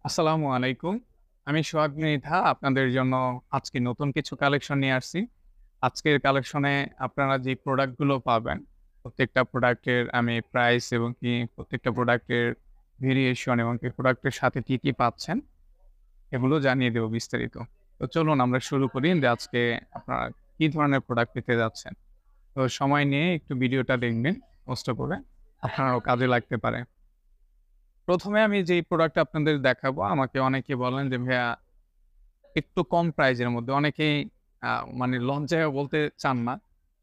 আসসালামু আলাইকুম। আমি সোহাগ মৃধা আপনাদের জন্য আজকে নতুন কিছু কালেকশন নিয়ে আসছি। আজকের কালেকশনে আপনারা যে প্রোডাক্ট গুলো পাবেন, প্রত্যেকটা প্রোডাক্টের আমি প্রাইস এবং প্রত্যেকটা প্রোডাক্টের ভেরিয়েশন এবং প্রোডাক্টের সাথে কি পাচ্ছেন, এগুলো জানিয়ে দেব বিস্তারিত। তো চলুন আমরা শুরু করি যে আজকে আপনারা কি ধরনের প্রোডাক্ট পেতে যাচ্ছেন। তো সময় নিয়ে একটু ভিডিওটা দেখবেন কষ্ট করে, আপনারও কাজে লাগতে পারে। ১ম এ আমি যেই প্রোডাক্টটা আপনাদের দেখাবো, আমাকে অনেকে বলেন যে, "ভাইয়া একটু কম প্রাইজের মধ্যে।" অনেকেই আ মানে লজ্জায়ও বলতে চান না।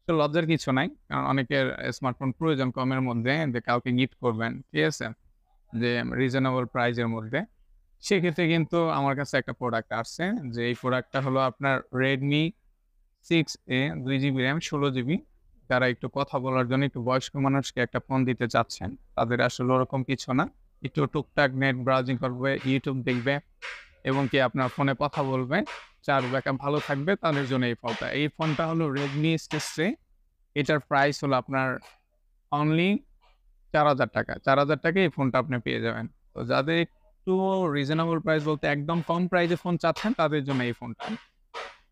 তো লজ্জার কিছু নাই। কারণ অনেকের স্মার্টফোন প্রয়োজন কমের মধ্যে যে কাউকে গিফট করবেন। ঠিক আছে? যে রিজনেবল প্রাইজের মধ্যে। সেক্ষেত্রে কিন্তু আমার কাছে একটা প্রোডাক্ট আসছে। যে এই প্রোডাক্টটা হলো আপনার Redmi 6A 2 GB RAM 16 GB. যারা একটু কথা বলার জন্য একটু বয়স্ক মানুষকে একটা ফোন দিতে চাচ্ছেন, তাদের আসলে ওরকম কিছু না। একটু টুকটাক নেট ব্রাউজিং করবে, YouTube দেখবে এবং আপনার ফোনে কথা বলবে। চার্জ ব্যাকআপ ভালো থাকবে তাদের জন্য এই ফোনটা। এই ফোনটা হলো Redmi Stage 3। এটার প্রাইস হলো আপনার অনলি ৳৪,০০০ ৳৪,০০০ এই ফোনটা আপনি পেয়ে যাবেন। তো যাদের একটু রিজনেবল প্রাইস বলতে একদম কম প্রাইসে ফোন চাচ্ছেন তাদের জন্য এই ফোনটা।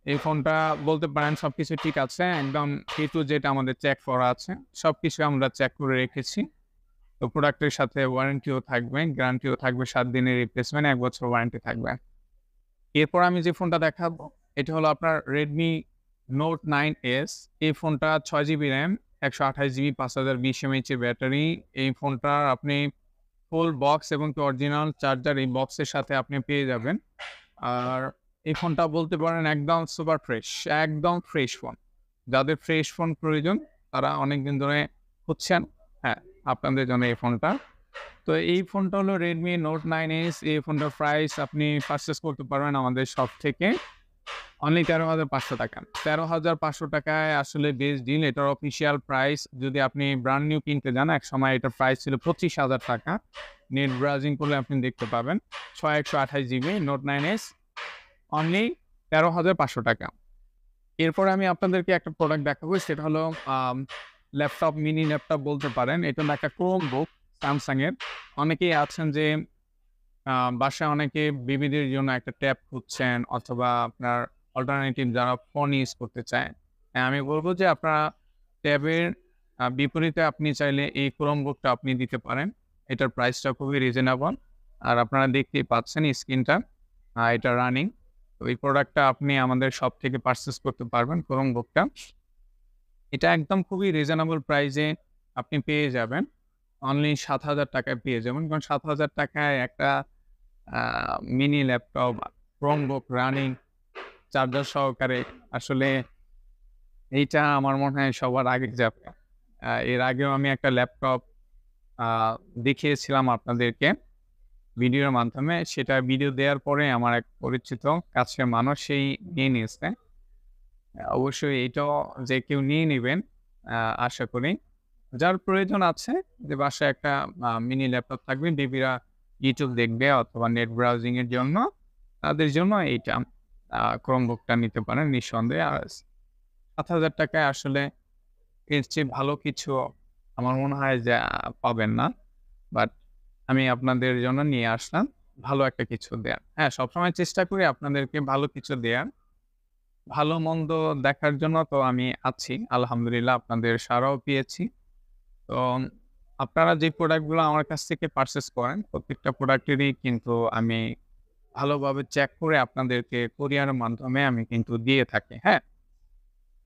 এই ফোনটা বলতে পারেন সবকিছু ঠিক আছে। একদম A to Z আমাদের চেক করা আছে। সবকিছু আমরা চেক করে রেখেছি। তো প্রোডাক্টের সাথে ওয়ারেন্টিও থাকবে, গ্যারান্টিও থাকবে ৭ দিনের রিপ্লেসমেন্ট, ১ বছর ওয়ারেন্টি থাকবে। এরপর আমি যে ফোনটা দেখাবো, এটা হলো আপনার Redmi Note 9S। এই ফোনটা ৬ জিবি RAM, ১২৮ জিবি, ৫০২০ এমএইচ এর ব্যাটারি। এই ফোনটার আপনি ফুল বক্স এবং অরিজিনাল চার্জার এই বক্সের সাথে আপনি পেয়ে যাবেন। আর এই ফোনটা বলতে পারেন একদম সুপার ফ্রেশ, একদম ফ্রেশ ফোন। যাদের ফ্রেশ ফোন প্রয়োজন তারা অনেকদিন ধরে খুঁজছেন, হ্যাঁ, আপনাদের জন্য এই ফোনটা। তো এই ফোনটা হলো Redmi Note 9S। এই ফোনটার প্রাইস আপনি পারচেজ করতে পারবেন আমাদের শপ থেকে অনলি ৳১৩,৫০০। ৳১৩,৫০০ আসলে বেস্ট ডিল। এটার অফিসিয়াল প্রাইস যদি আপনি ব্র্যান্ড নিউ কিনতে যান, একসময় এটার প্রাইস ছিল ৳২৫,০০০। নেট ব্রাউজিং করলে আপনি দেখতে পাবেন। ৬ ১২৮ জিবি Note 9S অনলি ৳১৩,৫০০। এরপরে আমি আপনাদেরকে একটা প্রোডাক্ট দেখাবো। সেটা হলো আম ল্যাপটপ, মিনি ল্যাপটপ বলতে পারেন। এটা হলো একটা Chromebook Samsung এর। অনেকেই আছেন যে আ বাসায় অনেকে বেবিদের জন্য একটা ট্যাব খুঁজছেন অথবা আপনার অল্টারনেটিভ যারা ফোন ইউজ করতে চায়। আমি বলব যে আপনারা ট্যাবের বিপরীতে আপনি চাইলে এই Chromebook-টা আপনি দিতে পারেন। এটার প্রাইসটা খুবই রিজনেবল। আর আপনারা দেখতেই পাচ্ছেন স্ক্রিনটা এটা রানিং। তো এই প্রোডাক্টটা আপনি আমাদের শপ থেকে পারচেজ করতে পারবেন Chromebook-টা। এটা একদম খুবই রিজনেবল প্রাইসে আপনি পেয়ে যাবেন। অনলি ৳৭,০০০ য় পেয়ে যাবেন। কারণ ৳৭,০০০ য় একটা আ mini laptop, Chromebook running charger সহকারে আসলে এইটা আমার মনে হয় সবার আগে যাবে। এর আগেও আমি একটা ল্যাপটপ আ দেখিয়েছিলাম আপনাদেরকে ভিডিওর মাধ্যমে। সেটা ভিডিও দেওয়ার পরে আমার এক পরিচিত কাছের মানুষ সেই নিয়ে নিয়েছে। অবশ্যই এটাও যে কেউ নিয়ে নিবেন আ আশা করি। যার প্রয়োজন আছে যে বাসায় একটা মিনি ল্যাপটপ থাকবে, বেবিরা YouTube দেখবে অথবা নেট ব্রাউজিং এর জন্য, তাদের জন্য এইটা Chromebook-টা নিতে পারেন নিঃসন্দেহে। আর ৳৭,০০০ য় আসলে এর চেয়ে ভালো কিছু আমার মনে হয় যে পাবেন না। বাট আমি আপনাদের জন্য নিয়ে আসলাম ভালো একটা কিছু দেয়ার। হ্যাঁ, সবসময় চেষ্টা করি আপনাদেরকে ভালো কিছু দেয়ার। ভালো-মন্দ দেখার জন্য তো আমি আছি। আলহামদুলিল্লাহ আপনাদের সাড়াও পেয়েছি। তো আপনারা যে প্রোডাক্ট গুলো আমার কাছ থেকে পারচেজ করেন, প্রত্যেকটা প্রোডাক্টেরই কিন্তু আমি ভালোভাবে চেক করে আপনাদেরকে কুরিয়ারের মাধ্যমে আমি কিন্তু দিয়ে থাকি। হ্যাঁ?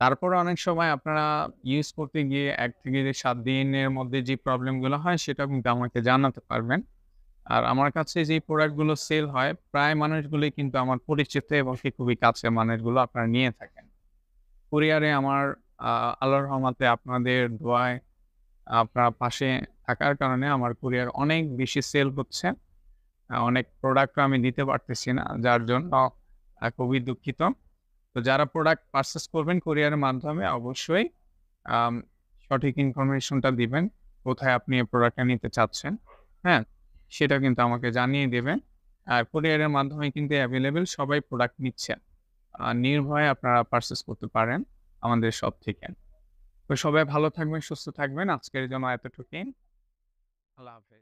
তারপরে অনেক সময় আপনারা ইউজ করতে গিয়ে ১ থেকে ৭ দিনের মধ্যে যে প্রবলেম গুলো হয় সেটাও কিন্তু আমাকে জানাতে পারবেন। আর আমার কাছে যেই প্রোডাক্ট গুলো সেল হয় প্রায় মানুষগুলোই কিন্তু আমার পরিচিত এবং খুবই কাছের মানুষগুলো আপনারা নিয়ে থাকেন। কুরিয়ারে আমার আ আল্লাহর রহমতে আপনাদের দোয়ায় আপনার পাশে থাকার কারণে আমার কুরিয়ার অনেক বেশি সেল হচ্ছে। অনেক প্রোডাক্টও আমি দিতে পারতেছি না। যার জন্য খুবই দুঃখিত। তো যারা প্রোডাক্ট পারচেজ করবেন কুরিয়ারের মাধ্যমে অবশ্যই আম সঠিক ইনফরমেশনটা দিবেন। কোথায় আপনি এই প্রোডাক্টটা নিতে চাচ্ছেন, হ্যাঁ? সেটা কিন্তু আমাকে জানিয়ে দিবেন। আর কুরিয়ারের মাধ্যমে কিন্তু এভেইলেবল সবাই প্রোডাক্ট নিচ্ছে। নির্ভয়ে আপনারা পারচেজ করতে পারেন আমাদের শপ থেকে। তো সবাই ভালো থাকবেন, সুস্থ থাকবেন। আজকের জন্য এতটুকুই। আল্লাহ হাফেজ।